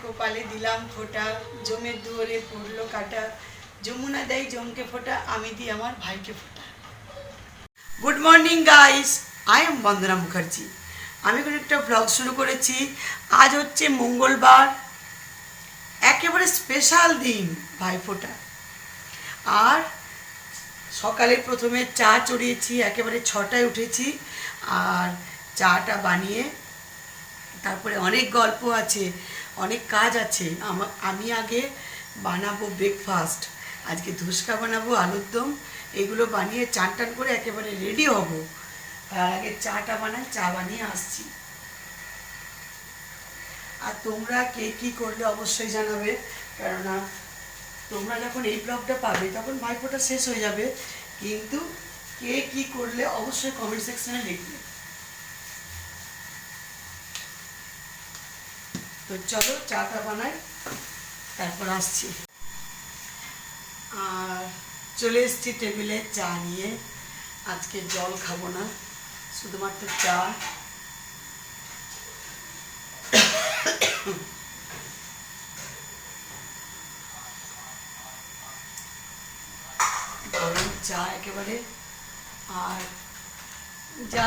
কপালে দিলাম ফোঁটা, জমের দুয়ারে পড়লো কাটা, যমুনা দেয় জমকে ফোঁটা, আমি দিই আমার ভাইকে ফোঁটা। Good morning guys, I am Bandana Mukherjee. আমি এখন একটা ব্লগ শুরু করেছি। আজ হচ্ছে মঙ্গলবার, একেবারে স্পেশাল দিন ভাইফোঁটা। আর সকালে প্রথমে চা চড়িয়েছি, একেবারে 6টায় উঠেছি। আর চাটা বানিয়ে তারপরে অনেক গল্প আছে, অনেক কাজ আছে। আমি আগে বানাবো ব্রেকফাস্ট, আজকে ধুসকা বানাবো, আলুর দম, এগুলো বানিয়ে চান টান করে একেবারে রেডি হব। আর আগে চাটা বানাই, চা বানিয়ে আসছি। আর তোমরা কে কী করলে অবশ্যই জানাবে, কেননা তোমরা যখন এই ব্লগটা পাবে তখন ভাইফোঁটা শেষ হয়ে যাবে, কিন্তু কে কী করলে অবশ্যই কমেন্ট সেকশনে লিখবে। তো চলো চাটা বানাই, তারপর আসছি। আর চলে এসছি টেবিলে চা নিয়ে। আজকে জল খাবো না, শুধুমাত্র চা। গরম চা একেবারে। আর যা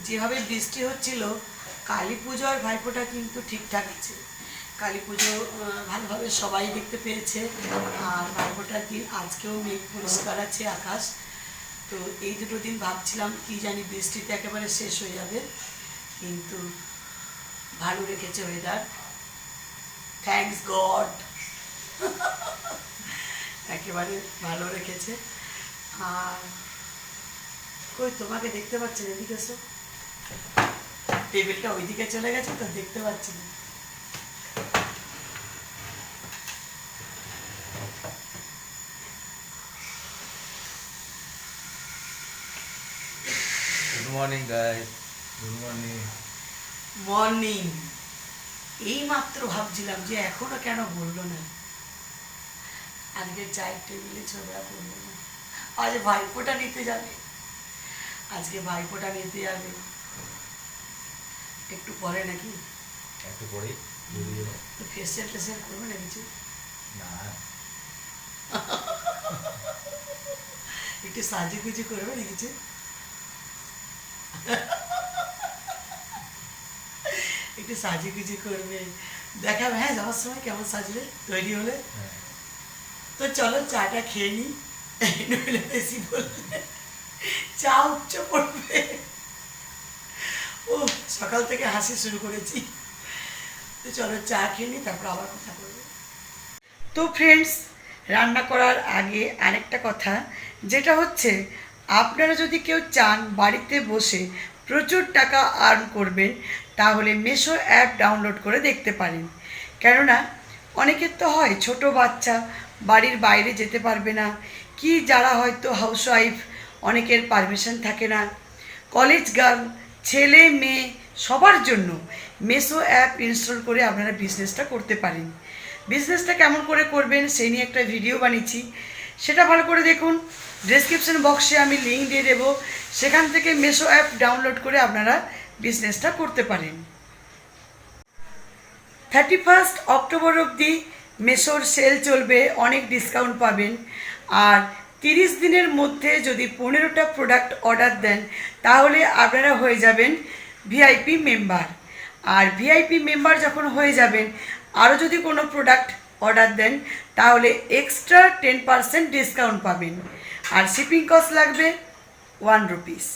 যেভাবে বৃষ্টি হচ্ছিল, কালী পুজো আর ভাইফোঁটা কিন্তু ঠিকঠাক আছে। কালী পুজো ভালোভাবে সবাই দেখতে পেয়েছে। আর ভাইফোঁটার দিন আজকেও মেঘ পরিষ্কার আছে আকাশ। তো এই দুটো দিন ভাবছিলাম কি জানি বৃষ্টিতে একেবারে শেষ হয়ে যাবে, কিন্তু ভালো রেখেছে ওয়েদার, থ্যাঙ্কস গড। একেবারে ভালো রেখেছে। আর কই তোমাকে দেখতে পাচ্ছি না, এদিকে এসো। টেবিলটা ওইদিকে চলে গেছে তো দেখতে পাচ্ছি না। Good morning guys. Good morning. Morning. এই মাত্র ভাবছিলাম যে এখনো কেন বললো না, আজকে চায়ের টেবিলে ঝগড়া করলো না। আজ ভাইফোঁটা নিতে যাবে, আজকে ভাইফোঁটা নিতে যাবে একটু পরে নাকি? একটু পরেই তো ফেসিয়াল টেসিয়াল করবে না কিছু? না, একটু সাজুগুজু করবে না কিছু? একটু সাজুগুজু করবে, দেখাবে হ্যাঁ যাওয়ার সময় কেমন সাজলে তৈরি হলে। তো চলো চাটা খেয়ে নিই, নইলে বেশি বললে চা উপচে পড়বে। ও সকাল থেকে হাসি শুরু করেছি। তো চলো চা খেয়ে নিই, তারপর আবার কথা বলবো। তো ফ্রেন্ডস, রান্না করার আগে আরেকটা কথা, যেটা হচ্ছে আপনারা যদি কেউ চান বাড়িতে বসে প্রচুর টাকা আর্ন করবেন, তাহলে মিশো অ্যাপ ডাউনলোড করে দেখতে পারেন। কেননা অনেকের তো হয় ছোট বাচ্চা, বাড়ির বাইরে যেতে পারবে না, কি যারা হয়তো হাউসওয়াইফ, অনেকের পারমিশন থাকে না, কলেজ গার্ল, ছেলে মেয়ে সবার জন্য মিশো অ্যাপ ইনস্টল করে আপনারা বিজনেসটা করতে পারেন। বিজনেসটা কেমন করে করবেন সেই নিয়ে একটা ভিডিও বানিয়েছি, সেটা ভালো করে দেখুন। ডেসক্রিপশন বক্সে আমি লিঙ্ক দিয়ে দেবো, সেখান থেকে মিশো অ্যাপ ডাউনলোড করে আপনারা বিজনেসটা করতে পারেন। 31 অক্টোবর অবধি মিশোর সেল চলবে, অনেক ডিসকাউন্ট পাবেন। আর 30 দিনের মধ্যে যদি 15টা প্রোডাক্ট অর্ডার দেন, তাহলে আপনারা হয়ে যাবেন ভিআইপি মেম্বার। আর ভিআইপি মেম্বার যখন হয়ে যাবেন, আরও যদি কোনো প্রোডাক্ট অর্ডার দেন, তাহলে এক্সট্রা 10% ডিসকাউন্ট পাবেন। আর শিপিং কস্ট লাগবে 1 রুপিস।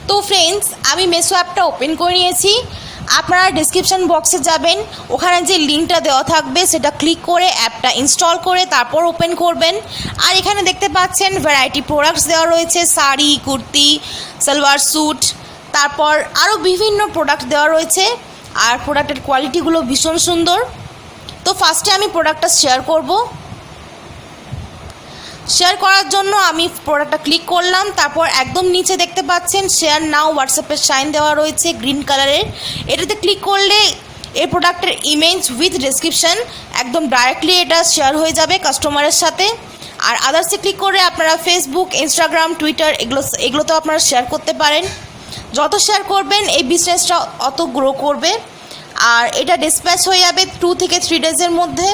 তো ফ্রেন্ডস, আমি মিশো অ্যাপটা ওপেন করে নিয়েছি। আপনারা ডিসক্রিপশান বক্সে যাবেন, ওখানে যে লিঙ্কটা দেওয়া থাকবে সেটা ক্লিক করে অ্যাপটা ইনস্টল করে তারপর ওপেন করবেন। আর এখানে দেখতে পাচ্ছেন ভ্যারাইটি প্রোডাক্টস দেওয়া রয়েছে, শাড়ি, কুর্তি, সালোয়ার স্যুট, তারপর আরও বিভিন্ন প্রোডাক্ট দেওয়া রয়েছে। আর প্রোডাক্টের কোয়ালিটিগুলো ভীষণ সুন্দর। তো ফার্স্টে আমি প্রোডাক্টটা শেয়ার করব। শেয়ার করার জন্য আমি প্রোডাক্টটা ক্লিক করলাম, তারপর একদম নিচে দেখতে পাচ্ছেন শেয়ার নাও হোয়াটসঅ্যাপের সাইন দেওয়া রয়েছে গ্রিন কালারের। এটাতে ক্লিক করলে এই প্রোডাক্টের ইমেজ উইথ ডেসক্রিপশান একদম ডাইরেক্টলি এটা শেয়ার হয়ে যাবে কাস্টমারের সাথে। আর আদার্সে ক্লিক করে আপনারা ফেসবুক, ইনস্টাগ্রাম, টুইটার এগুলোতেও আপনারা শেয়ার করতে পারেন। যত শেয়ার করবেন এই বিজনেসটা অত গ্রো করবে। আর এটা ডিসপ্যাচ হয়ে যাবে 2 থেকে 3 ডেজের মধ্যে।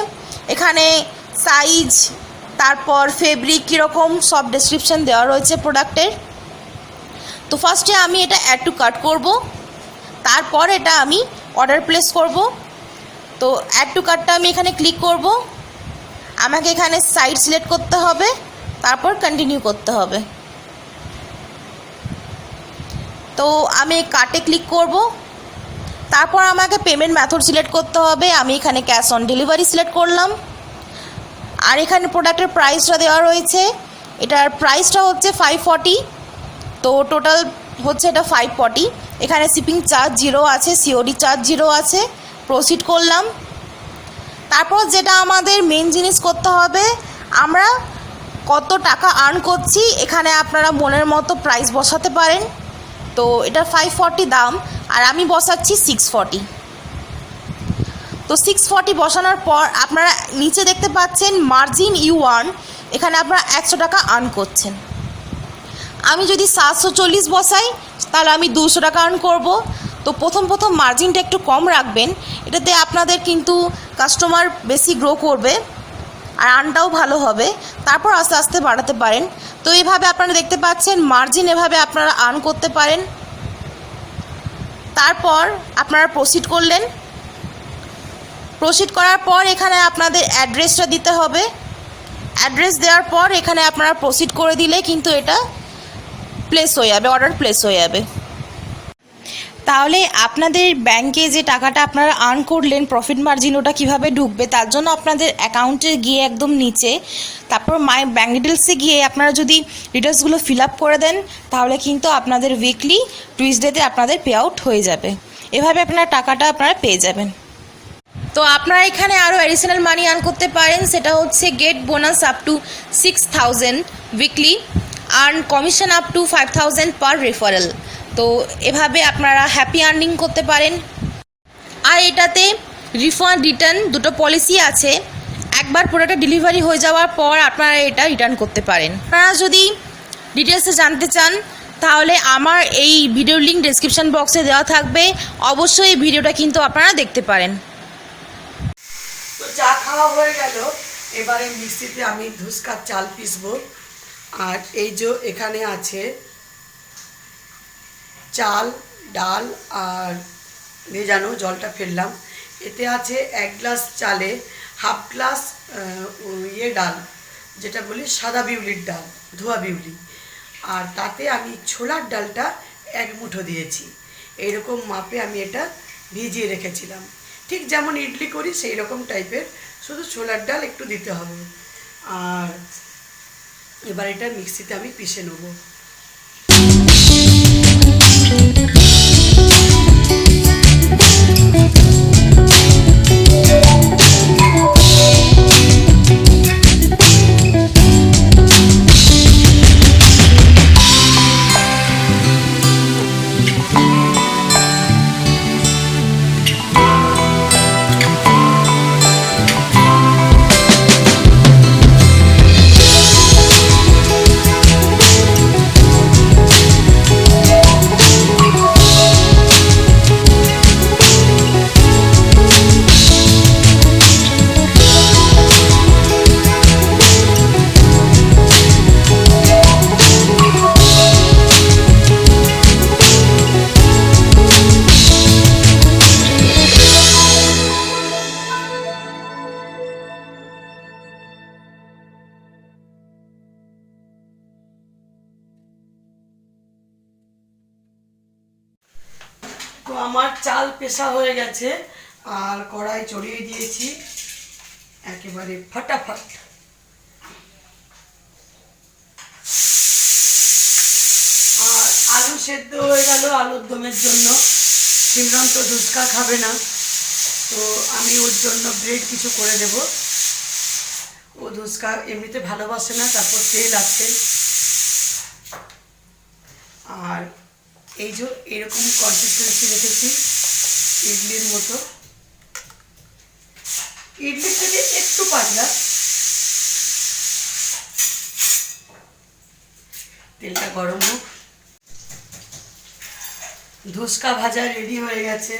এখানে সাইজ, তারপর ফেব্রিক কীরকম সব ডেসক্রিপশান দেওয়া রয়েছে প্রোডাক্টের। তো ফার্স্টে আমি এটা অ্যাড টু কার্ট করব, তারপর এটা আমি অর্ডার প্লেস করব। তো অ্যাড টু কার্টটা আমি এখানে ক্লিক করব, আমাকে এখানে সাইট সিলেক্ট করতে হবে, তারপর কন্টিনিউ করতে হবে। তো আমি কার্টে ক্লিক করব, তারপর আমাকে পেমেন্ট মেথড সিলেক্ট করতে হবে। আমি এখানে ক্যাশ অন ডেলিভারি সিলেক্ট করলাম। আর এখানে প্রোডাক্টের প্রাইসটা দেওয়া রয়েছে, এটার প্রাইসটা হচ্ছে 540, তো টোটাল হচ্ছে এটা 540। এখানে শিপিং চার্জ 0 আছে, সিওডি চার্জ 0 আছে। প্রসিড করলাম। তারপর যেটা আমাদের মেন জিনিস করতে হবে, আমরা কত টাকা আর্ন করছি এখানে আপনারা মনের মতো প্রাইস বসাতে পারেন। তো এটা 540 দাম, আর আমি বসাচ্ছি 640। তো 640 বসানোর পর আপনারা নিচে দেখতে পাচ্ছেন মার্জিন ইউ আর্ন, এখানে আপনারা 100 টাকা আর্ন করছেন। আমি যদি 740 বসাই তাহলে আমি 200 টাকা আর্ন করব। তো প্রথম মার্জিনটা একটু কম রাখবেন, এটাতে আপনাদের কিন্তু কাস্টমার বেশি গ্রো করবে আর আর্নটাও ভালো হবে। তারপর আস্তে আস্তে বাড়াতে পারেন। তো এইভাবে আপনারা দেখতে পাচ্ছেন মার্জিন এভাবে আপনারা আর্ন করতে পারেন। তারপর আপনারা প্রসিড করলেন। প্রসিড করার পর এখানে আপনাদের অ্যাড্রেসটা দিতে হবে। অ্যাড্রেস দেওয়ার পর এখানে আপনারা প্রসিড করে দিলে কিন্তু এটা প্লেস হয়ে যাবে, অর্ডার প্লেস হয়ে যাবে। তাহলে আপনাদের ব্যাংকে যে টাকাটা আপনারা আর্ন করলেন প্রফিট মার্জিন, ওটা কীভাবে ঢুকবে, তার জন্য আপনাদের অ্যাকাউন্টে গিয়ে একদম নিচে, তারপর মাই ব্যাঙ্ক ডিটেলসে গিয়ে আপনারা যদি ডিটেলসগুলো ফিল আপ করে দেন তাহলে কিন্তু আপনাদের উইকলি টুইসডেতে আপনাদের পে আউট হয়ে যাবে। এভাবে আপনারা টাকাটা আপনারা পেয়ে যাবেন। তো আপনারা এখানে আরও অ্যাডিশনাল মানি আর্ন করতে পারেন, সেটা হচ্ছে gate bonus up to 6000 weekly, earn commission up to 5000 per referral. তো এভাবে আপনারা হ্যাপি আর্নিং করতে পারেন। আর এটাতে রিফান্ড রিটার্ন দুটো পলিসি আছে। একবার প্রোডাক্টটা ডেলিভারি হয়ে যাওয়ার পর আপনারা এটা রিটার্ন করতে পারেন। আপনারা যদি ডিটেলসে জানতে চান তাহলে আমার এই ভিডিওর লিঙ্ক ডেসক্রিপশন বক্সে দেওয়া থাকবে, অবশ্যই এই ভিডিওটা কিন্তু আপনারা দেখতে পারেন। তো চা খাওয়া হয়ে গেল, এবারে মিক্সিতে আমি ধুসকার চাল পিসবো। আর এই যে এখানে আছে চাল, ডাল আর ভেজানো, জলটা ফেললাম। এতে আছে 1 গ্লাস চালে 1/2 গ্লাস ডাল, যেটা বলি সাদা বিউলির ডাল, ধোয়া বিউলি। আর তাতে আমি ছোলার ডালটা 1 মুঠো দিয়েছি। এইরকম মাপে আমি এটা ভিজিয়ে রেখেছিলাম, ঠিক যেমন ইডলি করি সেই রকম টাইপের, শুধু ছোলার ডাল একটু দিতে হবে। আর এবার এটা মিক্সিতে আমি পিষে নেব। তো আমার চাল পেশা হয়ে গেছে, আর কড়াই চড়িয়ে দিয়েছি একেবারে ফটাফট। আর আলু সেদ্ধ হয়ে গেল আলুর দমের জন্য। সিমরান তো ধুসকা খাবে না, তো আমি ওর জন্য ব্রেড কিছু করে দেব। ও ধুসকা এমনিতে ভালোবাসে না, তারপর তেল আছে। আর এই যে এরকম কনসিস্টেন্সি রেখেছি ইডলির মতো, ইডলির থেকে একটু পাতলা। তেলটা গরম হোক। ধুসকা ভাজা রেডি হয়ে গেছে।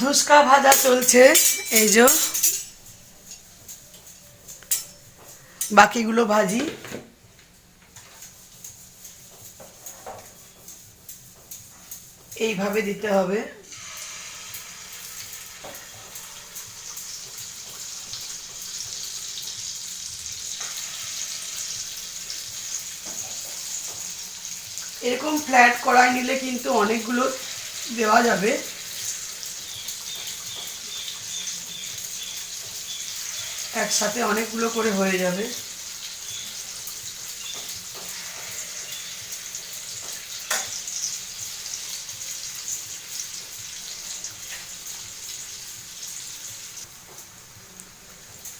ধুসকা ভাজা চলছে, এই যে বাকিগুলো ভাজি। এইভাবে দিতে হবে। এরকম ফ্ল্যাট কড়াই নিলে কিন্তু অনেকগুলো দেওয়া যাবে। একসাথে অনেকগুলো করে হয়ে যাবে।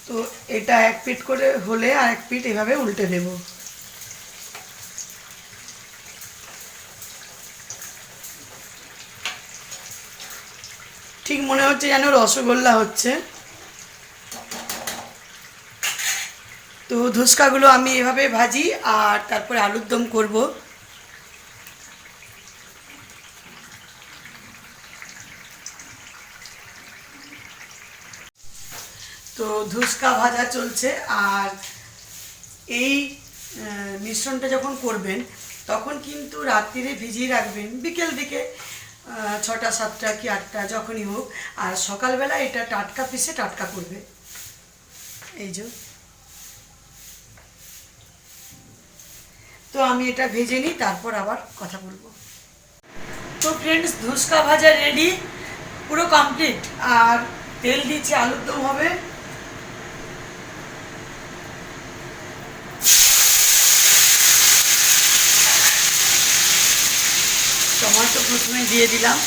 তো এটা এক পিঠ করে হলে আর এক পিঠ এভাবে উল্টে দেব। ঠিক মনে হচ্ছে যেন রসগোল্লা হচ্ছে। তো ধুসকাগুলো আমি এভাবে ভাজি আর তারপরে আলুর দম করব। তো ধুসকা ভাজা চলছে। আর এই মিশ্রণটা যখন করবেন তখন কিন্তু রাত্রিরে ভিজিয়ে রাখবেন, বিকেল দিকে 6টা 7টা কি 8টা যখনই হোক। আর সকালবেলা এটা টাটকা পিসে টাটকা করবে। এই যে, তো আমি এটা ভেজে নিই, তারপর আবার কথা বলবো। তো ফ্রেন্ডস, ধুসকা ভাজা রেডি, পুরো কমপ্লিট। আর তেল দিচ্ছি, আলুর দম হবে। টমেটো প্রথমে দিয়ে দিলাম।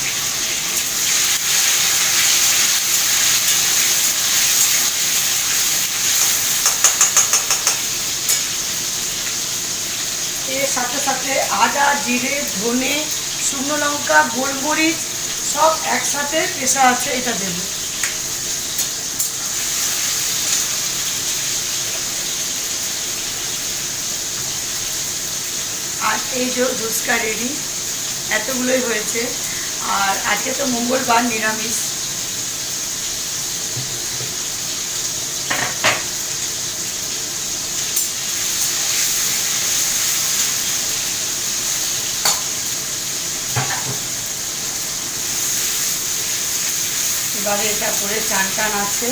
এর সাথে সাথে আদা, জিরে, ধনে, শুকনো লঙ্কা, গোলমরিচ সব একসাথে পেশা আছে, এটা দেব। আর এই যে ধুসকা রেডি, এতগুলোই হয়েছে। আর আজকে তো মঙ্গলবার, নিরামিষ। এবারে এটা করে চান টান আছে।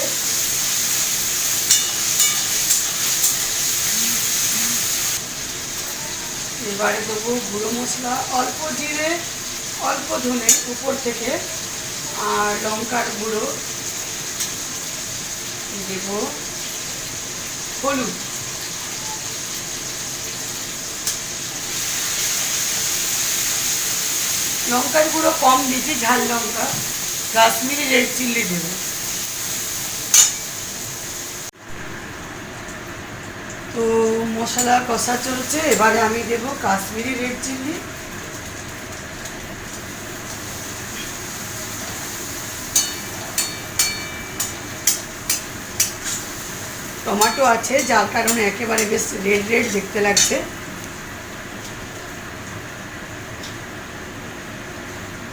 এবারে দেবো গুঁড়ো মশলা, অল্প জিরে, অল্প ধনে উপর থেকে, আর লঙ্কার গুঁড়ো দেব, হলুদ, লঙ্কার গুঁড়ো কম দিচ্ছি, ঝাল লঙ্কা, কাশ্মীরি রেড চিল্লি দেব। তো মশলা কষা চলছে, এবারে আমি দেব কাশ্মীরি রেড চিল্লি। টমেটো আছে, যার কারণে একেবারে বেশ রেড রেড দেখতে লাগছে।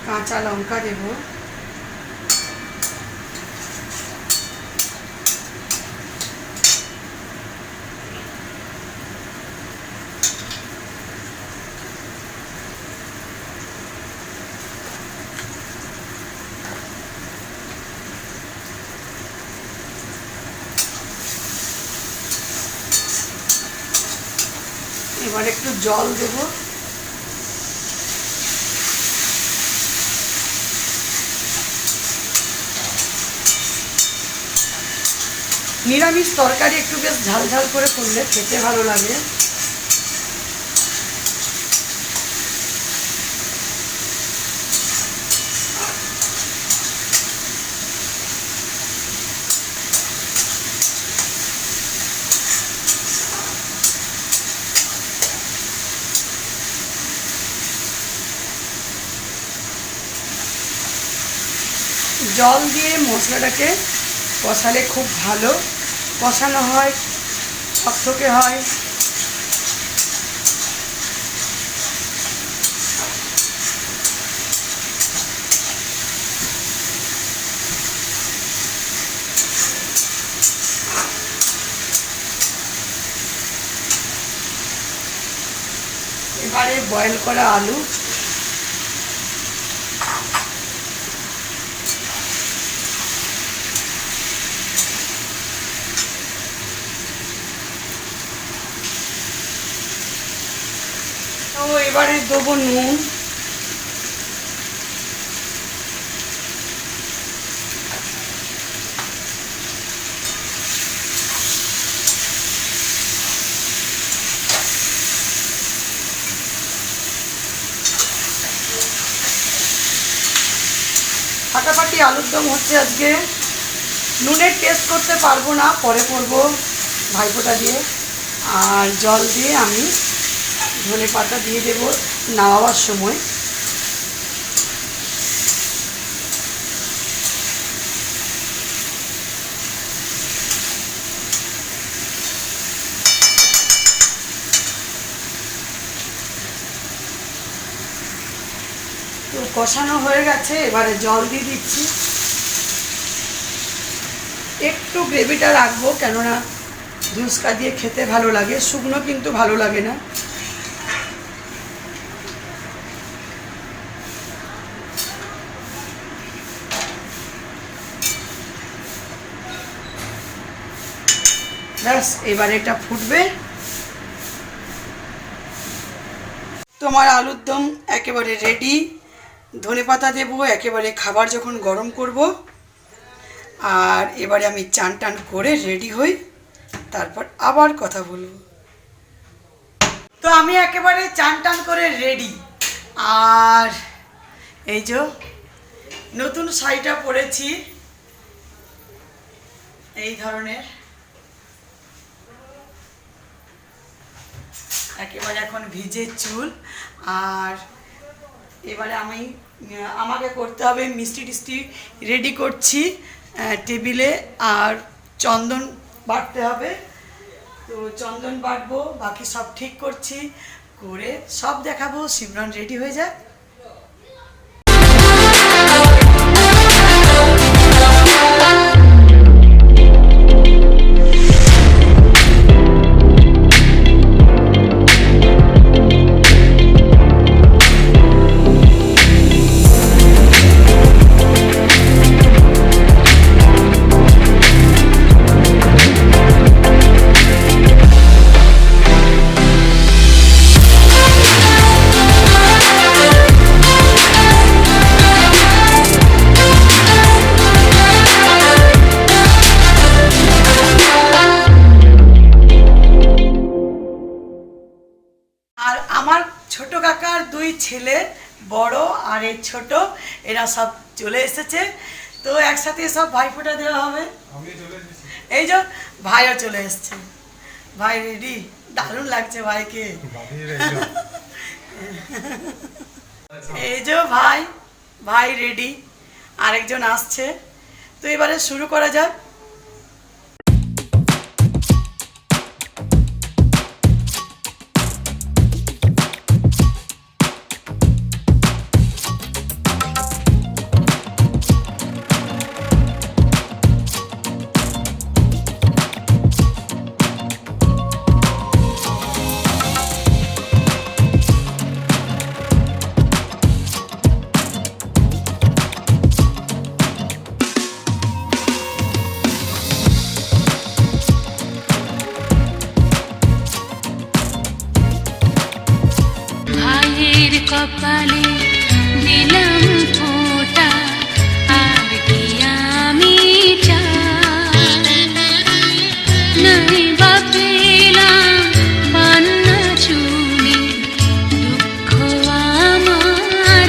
কাঁচা লঙ্কা দেব। এবার একটু জল দেব। নিরামিষ তরকারি একটু বেশ ঝাল ঝাল করে করলে খেতে ভালো লাগে। জল দিয়ে মশলাটাকে কষালে খুব ভালো কষানো হয়, থকথকে হয়। এবারে বয়েল করা আলু, তো এবারে দেবো নুন, ফাটাফাটি আলুর দম হচ্ছে আজকে। নুনের টেস্ট করতে পারবো না, পরে করব ভাইফোঁটা দিয়ে। আর জল দিয়ে আমি ধনে পাতা দিয়ে দেবো নামাবার সময়। তো কষানো হয়ে গেছে, এবারে জল দিয়ে দিচ্ছি। একটু গ্রেভিটা রাখবো, কেননা ধুসকা দিয়ে খেতে ভালো লাগে, শুকনো কিন্তু ভালো লাগে না। ব্যাস, এবারে এটা ফুটবে। তোমার আলুর দম একেবারে রেডি। ধনেপাতা দেবো একেবারে খাবার যখন গরম করব। আর এবারে আমি চান টান করে রেডি হই, তারপর আবার কথা বলবো। তো আমি একেবারে চান টান করে রেডি। আর এই যে নতুন শাড়িটা পরেছি, এই ধরনের, একেবারে এখন ভিজে চুল। আর এবারে আমাকে করতে হবে মিষ্টি টিষ্টি রেডি করছি টেবিলে। আর চন্দন বাটতে হবে, তো চন্দন বাটবো, বাকি সব ঠিক করছি, করে সব দেখাবো। সিমরন রেডি হয়ে যায়। আর আমার ছোট কাকার দুই ছেলে, বড় আর এই ছোট, এরা সব চলে এসেছে। তো একসাথে সব ভাইফোঁটা দেওয়া হবে। এই যে ভাইও চলে এসছে। ভাই রেডি? দারুণ লাগছে ভাইকে। এই যে ভাই রেডি, আরেকজন আসছে। তো এবারে শুরু করা যাক। কপালে দিলাম ফোঁটা, আর কি আমি চাই, নাই বা পেলাম পান্না চুনি, দুঃখ আমার।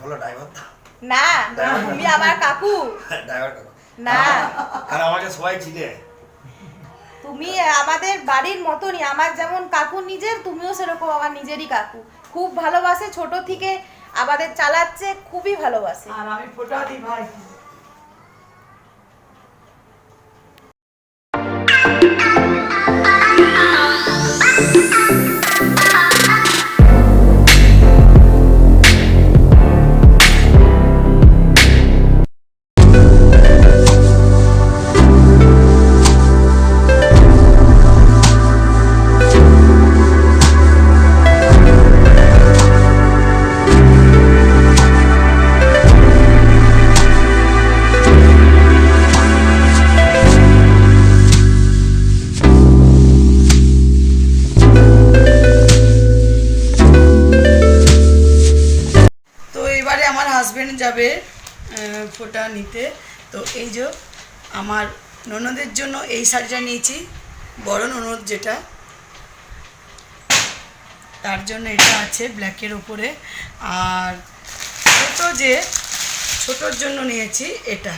বলো ড্রাইভার না তুমি আমার কাকু ড্রাইভার না আর আমাকে সবাই চিনে। তুমি আমাদের বাড়ির মতনই, আমার যেমন কাকু নিজের, তুমিও সেরকম আমার নিজেরই কাকু। খুব ভালোবাসে, ছোট থেকে আমাদের চালাচ্ছে, খুবই ভালোবাসে। আর আমি ফোটা দিই ভাই। তো এবারে আমার হাজবেন্ড যাবে ফোটা নিতে। তো এই যে আমার ননদের জন্য এই শাড়িটা নিয়েছি, বড় ননদ যেটা, তার জন্য এটা আছে ব্ল্যাকের ওপরে। আর ছোটোর জন্য নিয়েছি এটা।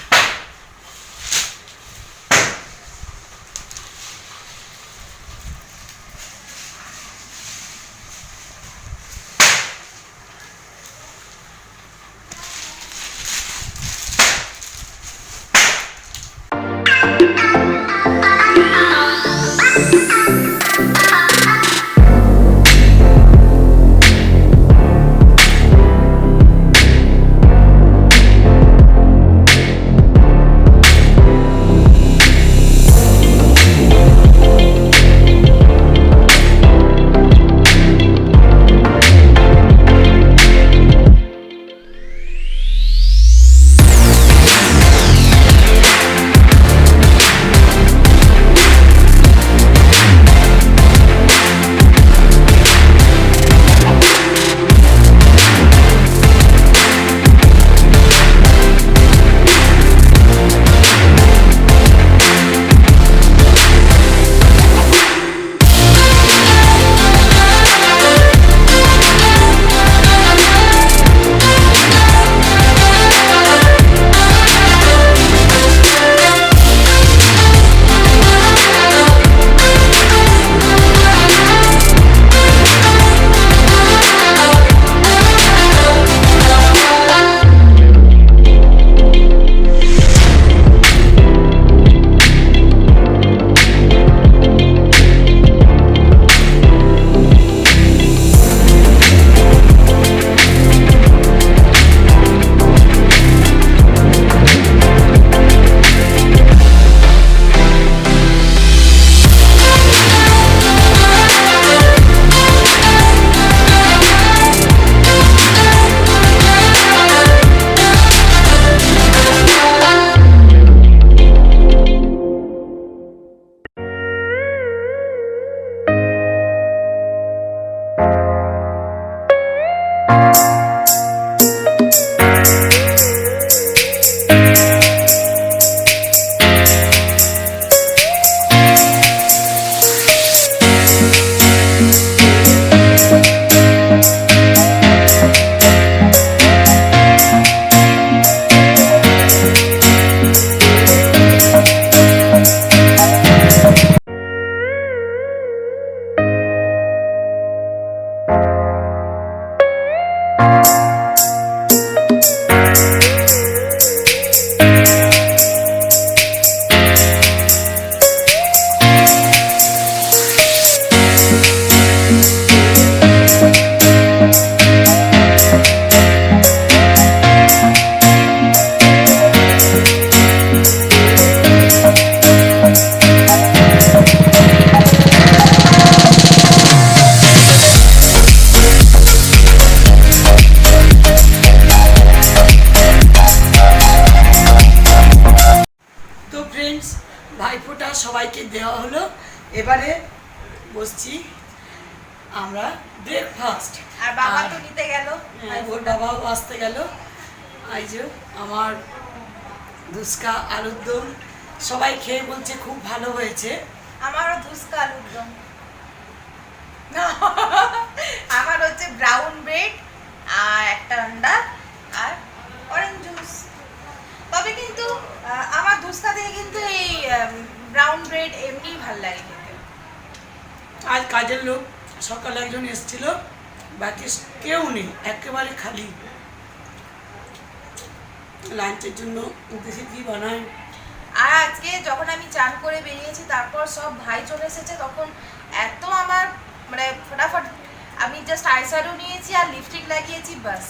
ভাইফোঁটা সবাইকে দেওয়া হলো। এবারে বসছি আমরা ব্রেকফাস্ট। আর বাবা তো নিতে গেল, ওর বাবাও আসতে গেল। এই যে আমার ধুসকা আলুর দম, সবাই খেয়ে বলছে খুব ভালো হয়েছে। আমারও ধুসকা আলুর দম না, আমার হচ্ছে ব্রাউন ব্রেড আর একটা আন্ডা ভালো লাগে খেতে। আজ কাজের লোক সকালে একজন এসেছিল, বাকি কেউ নেই, একেবারে খালি। লাঞ্চের জন্য দেখি কি বানায়। আর আজকে যখন আমি চান করে বেরিয়েছি তারপর সব ভাই চলে এসেছে, তখন এত আমার মানে ফটাফট আমি জাস্ট আইশ্যাডো নিয়েছি আর লিপস্টিক লাগিয়েছি, বাস।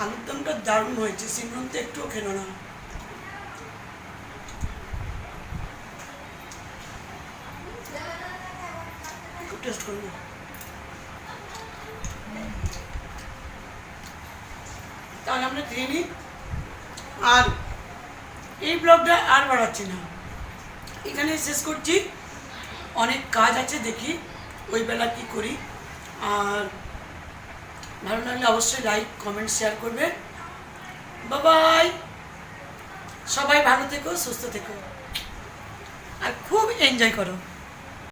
আলুর দমটা দারুণ হয়েছে, সিমরন তো একটুও খেলো না। একটু টেস্ট করবো। তাহলে আমরা খেয়ে নিই, আর এই ব্লগটা আর বাড়াচ্ছি না, এখানে শেষ করছি। অনেক কাজ আছে, দেখি ওই বেলা কি করি। আর ভালো লাগলে অবশ্যই লাইক কমেন্ট শেয়ার করবে। বাই, সবাই ভালো থেকো, সুস্থ থেকো, আর খুব এনজয় করো।